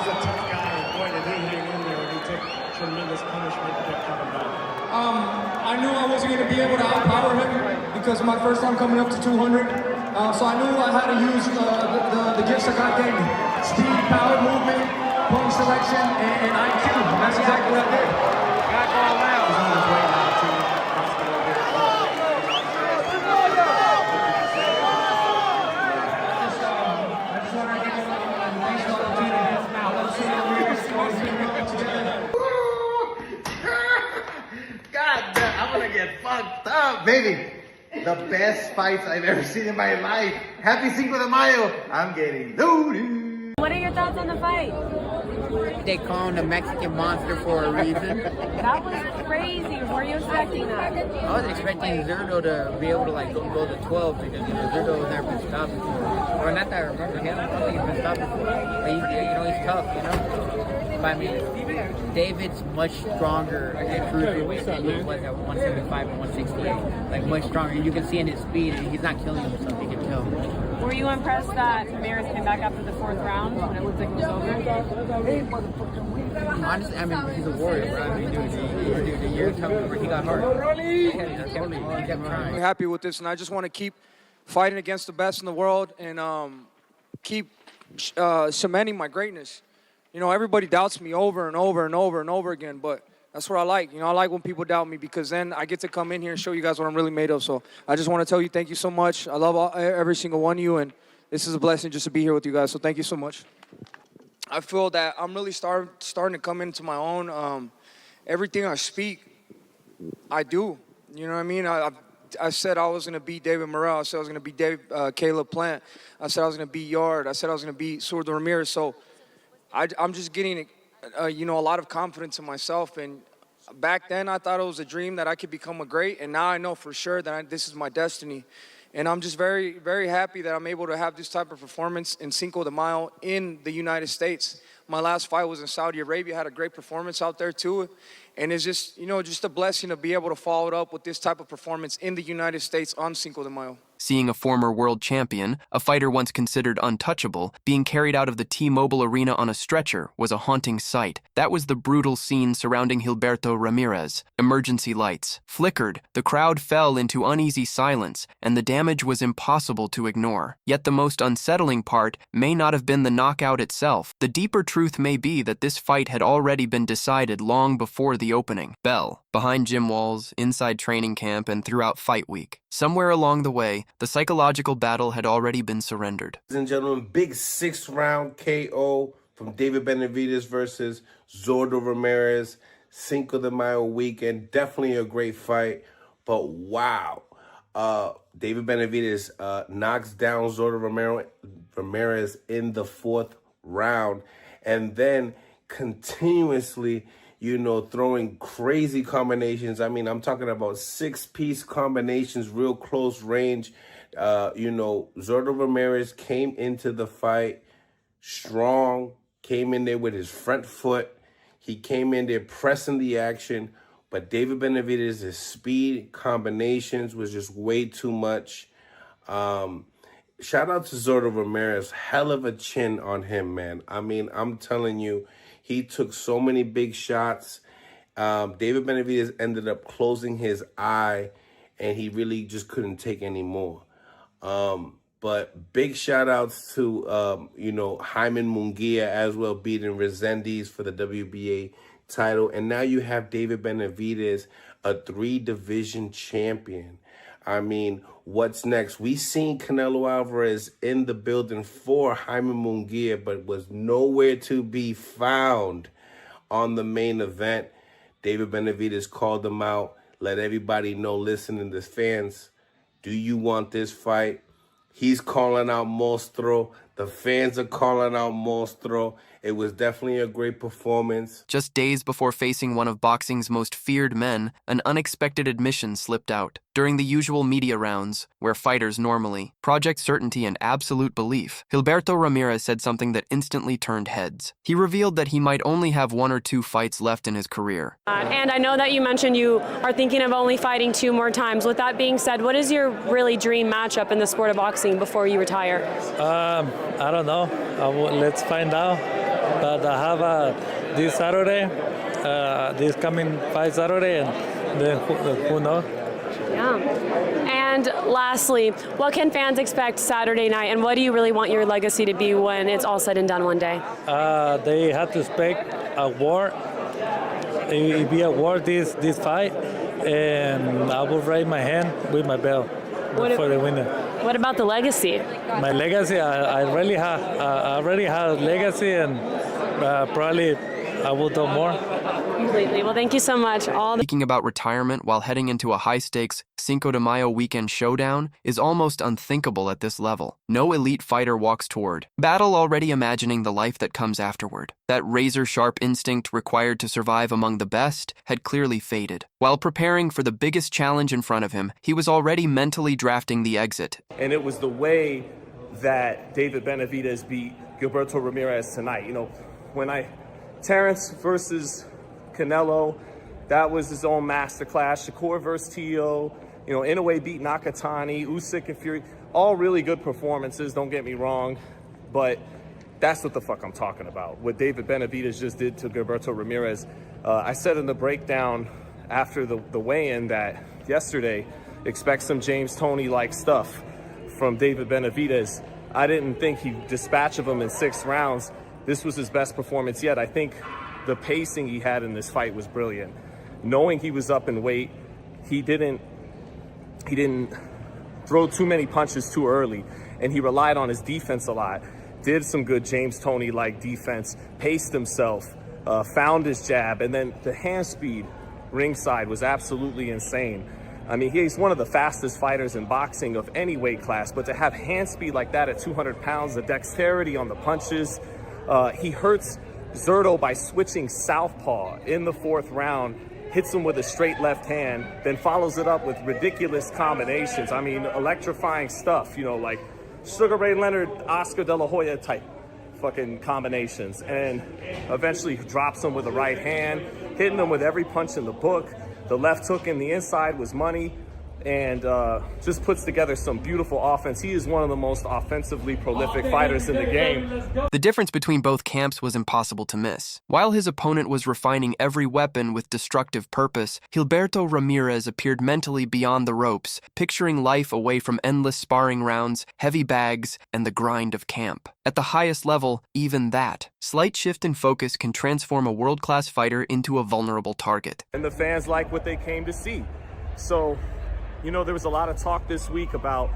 was a tough guy, and boy, did he hang in there, and he took tremendous punishment to get coming back. I knew I wasn't going to be able to outpower him because my first time coming up to 200. So I knew I had to use the gifts that God gave me. Speed, power, movement, point selection, and IQ. And that's exactly what I did. Got all out. He's on his way now, too. I just want to give you a nice opportunity. Let's see how we're together. God damn, I'm gonna get fucked up, baby. The best fights I've ever seen in my life. Happy Cinco de Mayo. I'm getting loaded. What are your thoughts on the fight? They call him the Mexican monster for a reason. That was crazy. Were you expecting that? I was expecting Zurdo to be able to like go to 12 because Zurdo has never been stopped before. Or not that I remember him. I don't think he's been stopped before. But he's tough, But I mean, David's much stronger at cruiserweight than he was at 175 and 168. Like much stronger. You can see in his speed, he's not killing himself. You can tell. Were you impressed that Ramirez came back after the 4th round when it looked like it was over? Honestly, I mean, he's a warrior, bro. I mean, dude, the year coming where he got hard. He kept trying. I'm happy with this, and I just want to keep fighting against the best in the world and keep cementing my greatness. Everybody doubts me over and over and over and over again, but that's what I like. I like when people doubt me because then I get to come in here and show you guys what I'm really made of. So I just want to tell you thank you so much. I love every single one of you, and this is a blessing just to be here with you guys. So thank you so much. I feel that I'm really starting to come into my own. Everything I speak, I do. You know what I mean? I said I was going to beat David Morrell. I said I was going to beat Caleb Plant. I said I was going to beat Yard. I said I was going to beat Zurdo Ramirez. So I'm just getting, a lot of confidence in myself. And back then, I thought it was a dream that I could become a great. And now I know for sure that this is my destiny. And I'm just very, very happy that I'm able to have this type of performance in Cinco de Mayo in the United States. My last fight was in Saudi Arabia. I had a great performance out there too. And it's just, just a blessing to be able to follow it up with this type of performance in the United States on Cinco de Mayo. Seeing a former world champion, a fighter once considered untouchable, being carried out of the T-Mobile Arena on a stretcher was a haunting sight. That was the brutal scene surrounding Gilberto Ramirez. Emergency lights flickered, the crowd fell into uneasy silence, and the damage was impossible to ignore. Yet the most unsettling part may not have been the knockout itself. The deeper truth may be that this fight had already been decided long before the opening bell, behind gym walls, inside training camp, and throughout fight week. Somewhere along the way, the psychological battle had already been surrendered. Ladies and gentlemen, big 6th-round KO from David Benavidez versus Zurdo Ramirez. Cinco de Mayo weekend. Definitely a great fight. But wow. David Benavidez knocks down Zurdo Ramirez in the 4th round. And then continuously, throwing crazy combinations. I mean, I'm talking about 6-piece combinations, real close range. Zurdo Ramirez came into the fight strong, came in there with his front foot. He came in there pressing the action, but David Benavidez's speed combinations was just way too much. Shout out to Zurdo Ramirez. Hell of a chin on him, man. I mean, I'm telling you, he took so many big shots. David Benavidez ended up closing his eye, and he really just couldn't take any more. But big shout outs to, Hyman Munguia as well, beating Resendiz for the WBA title. And now you have David Benavidez, a 3-division champion. I mean, what's next? We seen Canelo Alvarez in the building for Hyman Munguia, but was nowhere to be found on the main event. David Benavidez called him out, let everybody know, listening to fans, do you want this fight? He's calling out Monstro. The fans are calling out Monstro. It was definitely a great performance. Just days before facing one of boxing's most feared men, an unexpected admission slipped out. During the usual media rounds, where fighters normally project certainty and absolute belief, Gilberto Ramirez said something that instantly turned heads. He revealed that he might only have 1 or 2 fights left in his career. And I know that you mentioned you are thinking of only fighting 2 more times. With that being said, what is your really dream matchup in the sport of boxing before you retire? I don't know. Let's find out. but I have this Saturday, this coming fight Saturday, and then who knows? Yeah. And lastly, what can fans expect Saturday night, and what do you really want your legacy to be when it's all said and done one day? They have to expect a war. It will be a war this fight, and I will raise my hand with my belt for the winner. What about the legacy? My legacy, I already have legacy, and probably I will do more. Completely. Well, thank you so much. Speaking about retirement while heading into a high-stakes Cinco de Mayo weekend showdown is almost unthinkable at this level. No elite fighter walks toward battle already imagining the life that comes afterward. That razor-sharp instinct required to survive among the best had clearly faded. While preparing for the biggest challenge in front of him, he was already mentally drafting the exit. And it was the way that David Benavidez beat Gilberto Ramirez tonight. You know, Terrence versus Canelo, that was his own masterclass. Shakur versus Tio, you know, Inoue beat Nakatani, Usyk and Fury, all really good performances, don't get me wrong, but that's what the fuck I'm talking about. What David Benavidez just did to Gilberto Ramirez. I said in the breakdown after the weigh-in that yesterday, expect some James Toney-like stuff from David Benavidez. I didn't think he'd dispatch of him in 6 rounds. This was his best performance yet. I think the pacing he had in this fight was brilliant. Knowing he was up in weight, he didn't throw too many punches too early, and he relied on his defense a lot. Did some good James Toney-like defense, paced himself, found his jab, and then the hand speed ringside was absolutely insane. I mean, he's one of the fastest fighters in boxing of any weight class, but to have hand speed like that at 200 pounds, the dexterity on the punches, he hurts Zurdo by switching southpaw in the 4th round, hits him with a straight left hand, then follows it up with ridiculous combinations. I mean, electrifying stuff, you know, like Sugar Ray Leonard, Oscar De La Hoya type fucking combinations. And eventually drops him with a right hand, hitting him with every punch in the book. The left hook in the inside was money, and just puts together some beautiful offense. He is one of the most offensively prolific fighters in the game. The difference between both camps was impossible to miss. While his opponent was refining every weapon with destructive purpose, Gilberto Ramirez appeared mentally beyond the ropes, picturing life away from endless sparring rounds, heavy bags, and the grind of camp. At the highest level, even that slight shift in focus can transform a world-class fighter into a vulnerable target. And the fans like what they came to see. So, you know, there was a lot of talk this week about,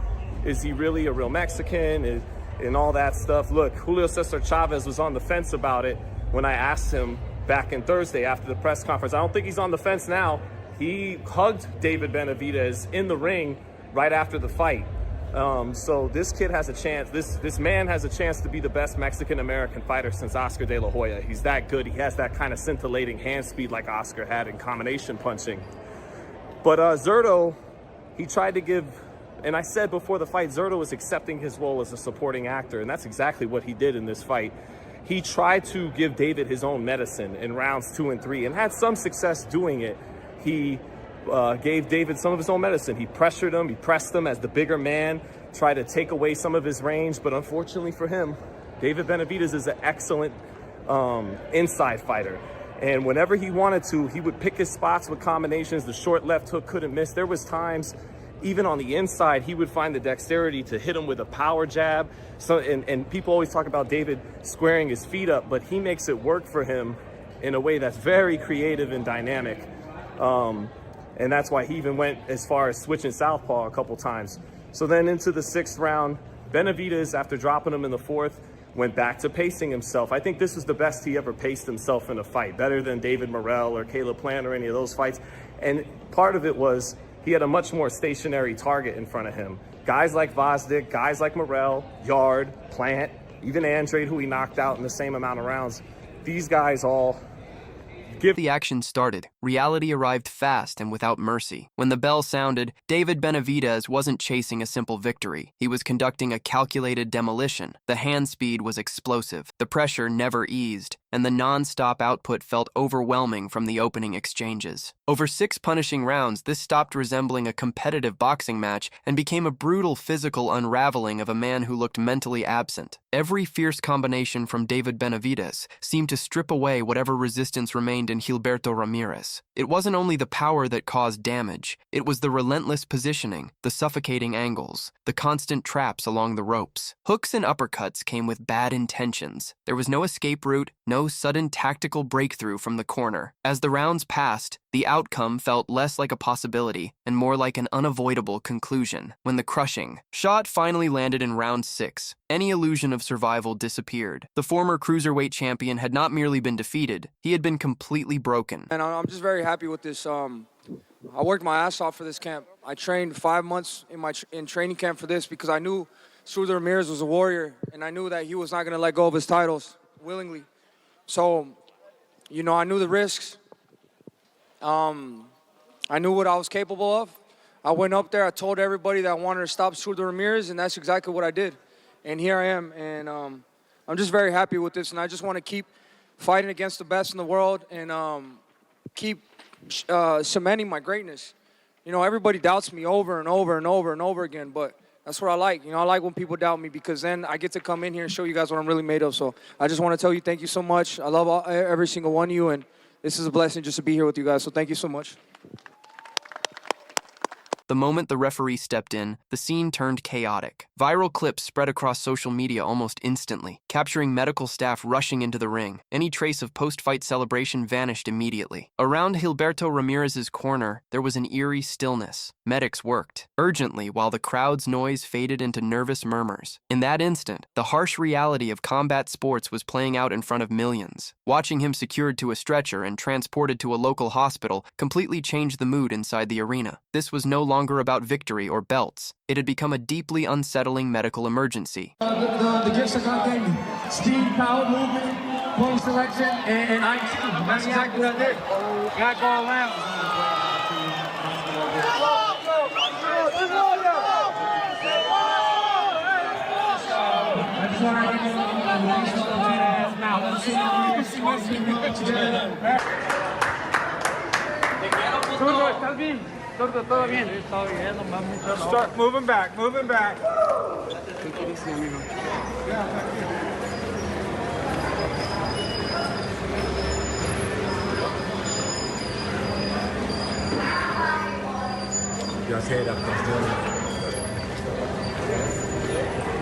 is he really a real Mexican and all that stuff. Look, Julio Cesar Chavez was on the fence about it when I asked him back in Thursday after the press conference. I don't think he's on the fence now. He hugged David Benavidez in the ring right after the fight. So this kid has a chance, this man has a chance to be the best Mexican-American fighter since Oscar De La Hoya. He's that good. He has that kind of scintillating hand speed like Oscar had in combination punching. But Zurdo, he tried to give, and I said before the fight, Zurdo was accepting his role as a supporting actor, and that's exactly what he did in this fight. He tried to give David his own medicine in rounds 2 and 3 and had some success doing it. He gave David some of his own medicine. He pressured him, he pressed him as the bigger man, tried to take away some of his range, but unfortunately for him, David Benavidez is an excellent inside fighter. And whenever he wanted to, he would pick his spots with combinations. The short left hook couldn't miss. There was times, even on the inside, he would find the dexterity to hit him with a power jab. So, and people always talk about David squaring his feet up, but he makes it work for him in a way that's very creative and dynamic. And that's why he even went as far as switching southpaw a couple times. So then into the 6th round, Benavidez, after dropping him in the 4th, went back to pacing himself. I think this was the best he ever paced himself in a fight, better than David Morrell or Caleb Plant or any of those fights. And part of it was he had a much more stationary target in front of him. Guys like Vosdick, guys like Morrell, Yard, Plant, even Andrade, who he knocked out in the same amount of rounds. These guys all The action started. Reality arrived fast and without mercy. When the bell sounded, David Benavidez wasn't chasing a simple victory. He was conducting a calculated demolition. The hand speed was explosive. The pressure never eased. and the non-stop output felt overwhelming from the opening exchanges. Over 6 punishing rounds, this stopped resembling a competitive boxing match and became a brutal physical unraveling of a man who looked mentally absent. Every fierce combination from David Benavidez seemed to strip away whatever resistance remained in Gilberto Ramirez. It wasn't only the power that caused damage, it was the relentless positioning, the suffocating angles, the constant traps along the ropes. Hooks and uppercuts came with bad intentions. There was no escape route, no sudden tactical breakthrough from the corner. As the rounds passed, the outcome felt less like a possibility and more like an unavoidable conclusion. When the crushing shot finally landed in round 6, any illusion of survival disappeared. The former cruiserweight champion had not merely been defeated, he had been completely broken. And I'm just very happy with this. I worked my ass off for this camp. I trained 5 months in training camp for this because I knew Zurdo Ramirez was a warrior, and I knew that he was not going to let go of his titles willingly. So, you know, I knew the risks. I knew what I was capable of. I went up there, I told everybody that I wanted to stop Zurdo Ramirez, and that's exactly what I did. And here I am, and I'm just very happy with this, and I just want to keep fighting against the best in the world and keep cementing my greatness. You know, everybody doubts me over and over and over and over again, but that's what I like. You know, I like when people doubt me because then I get to come in here and show you guys what I'm really made of. So I just want to tell you thank you so much. I love every single one of you, and this is a blessing just to be here with you guys. So thank you so much. The moment the referee stepped in, the scene turned chaotic. Viral clips spread across social media almost instantly, capturing medical staff rushing into the ring. Any trace of post-fight celebration vanished immediately. Around Gilberto Ramirez's corner, there was an eerie stillness. Medics worked urgently while the crowd's noise faded into nervous murmurs. In that instant, the harsh reality of combat sports was playing out in front of millions. Watching him secured to a stretcher and transported to a local hospital completely changed the mood inside the arena. This was no longer about victory or belts. It had become a deeply unsettling medical emergency. The gifts are contained. Speed, power, movement, point selection, and IQ. That's exactly what I did. Got to go around. I just want to get now. Let's see ¿estás bien? ¿Todo bien? Está bien, nomás mucho. Start moving back, moving back.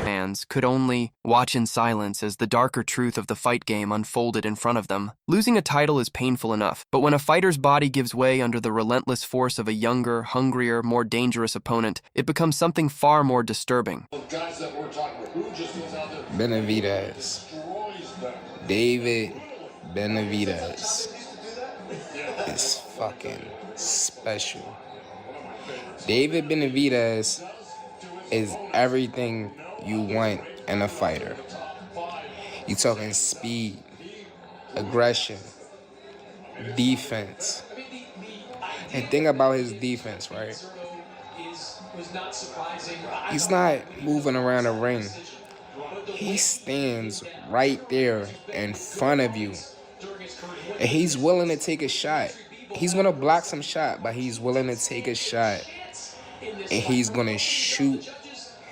Fans could only watch in silence as the darker truth of the fight game unfolded in front of them. Losing a title is painful enough, but when a fighter's body gives way under the relentless force of a younger, hungrier, more dangerous opponent, it becomes something far more disturbing. Benavidez. David Benavidez is fucking special. David Benavidez is everything you want in a fighter. You talking speed, aggression, defense. And think about his defense, right? He's not moving around the ring. He stands right there in front of you. And he's willing to take a shot. He's gonna block some shot, but he's willing to take a shot. And he's gonna shoot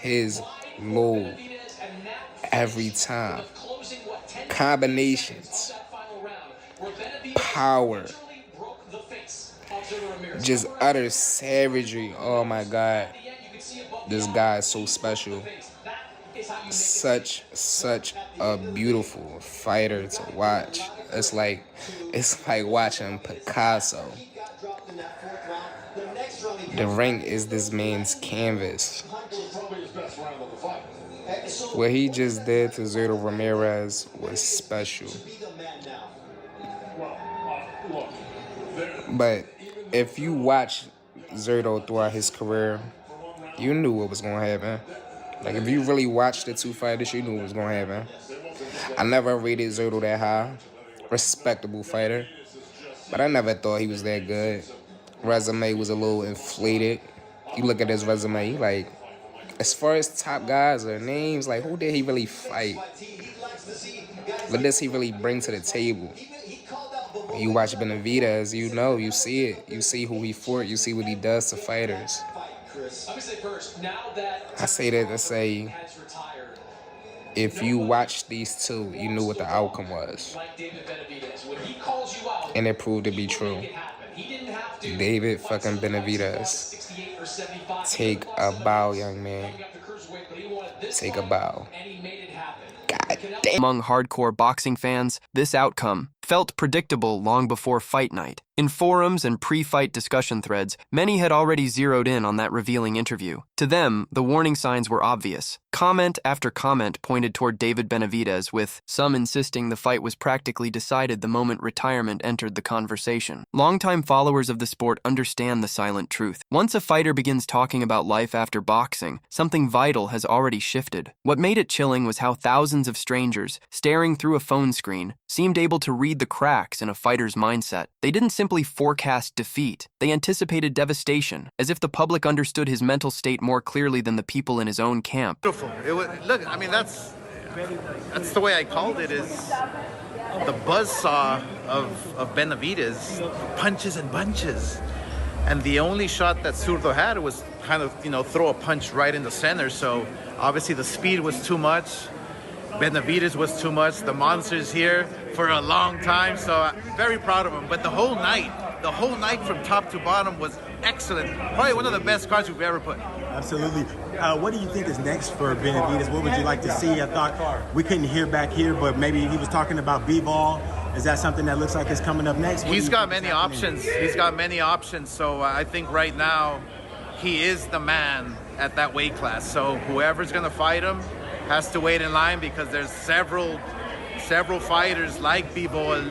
his load every time. Combinations, power, just utter savagery. Oh my God, this guy is so special. Such a beautiful fighter to watch. It's like watching Picasso. The ring is this man's canvas. What he just did to Zurdo Ramirez was special. But if you watch Zurdo throughout his career, you knew what was going to happen. Like, if you really watched the two fighters, you knew what was going to happen. I never rated Zurdo that high. Respectable fighter. But I never thought he was that good. Resume was a little inflated. You look at his resume, he like as far as top guys or names, like who did he really fight? What does he really bring to the table? You watch Benavidez, you know, you see it. You see who he fought, you see what he does to fighters. I say that to say, if you watch these two, you knew what the outcome was. And it proved to be true. David fucking Benavidez. Take a bow, young man. Take a bow. God damn. Among hardcore boxing fans, this outcome felt predictable long before fight night. In forums and pre-fight discussion threads, many had already zeroed in on that revealing interview. To them, the warning signs were obvious. Comment after comment pointed toward David Benavidez, with some insisting the fight was practically decided the moment retirement entered the conversation. Longtime followers of the sport understand the silent truth. Once a fighter begins talking about life after boxing, something vital has already shifted. What made it chilling was how thousands of strangers, staring through a phone screen, seemed able to read the cracks in a fighter's mindset. They didn't simply forecast defeat. They anticipated devastation, as if the public understood his mental state more clearly than the people in his own camp. Beautiful. It was, look, I mean, that's the way I called it, is the buzzsaw of Benavidez, punches and bunches. And the only shot that Zurdo had was kind of, throw a punch right in the center. So obviously the speed was too much. Benavidez was too much. The monster's here for a long time, so I'm very proud of him. But the whole night from top to bottom was excellent. Probably one of the best cards we've ever put. Absolutely. What do you think is next for Benavidez? What would you like to see? I thought we couldn't hear back here, but maybe he was talking about b-ball. Is that something that looks like is coming up next? He's got many options. He's got many options. So I think right now he is the man at that weight class. So whoever's going to fight him has to wait in line, because there's several fighters like b-ball,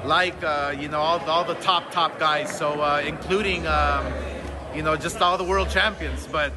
like all the top guys. So including just all the world champions. But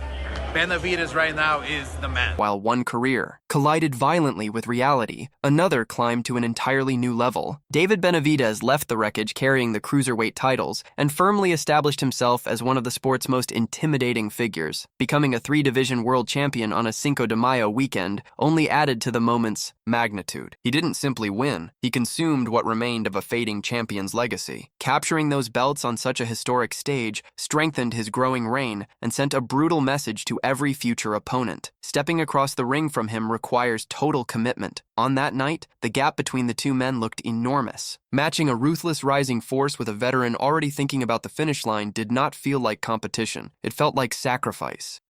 Benavidez right now is the man. While one career collided violently with reality, another climbed to an entirely new level. David Benavidez left the wreckage carrying the cruiserweight titles and firmly established himself as one of the sport's most intimidating figures. Becoming a 3-division world champion on a Cinco de Mayo weekend only added to the moment's magnitude. He didn't simply win, he consumed what remained of a fading champion's legacy. Capturing those belts on such a historic stage strengthened his growing reign and sent a brutal message to every future opponent. Stepping across the ring from him requires total commitment. On that night, the gap between the two men looked enormous. Matching a ruthless rising force with a veteran already thinking about the finish line did not feel like competition. It felt like sacrifice.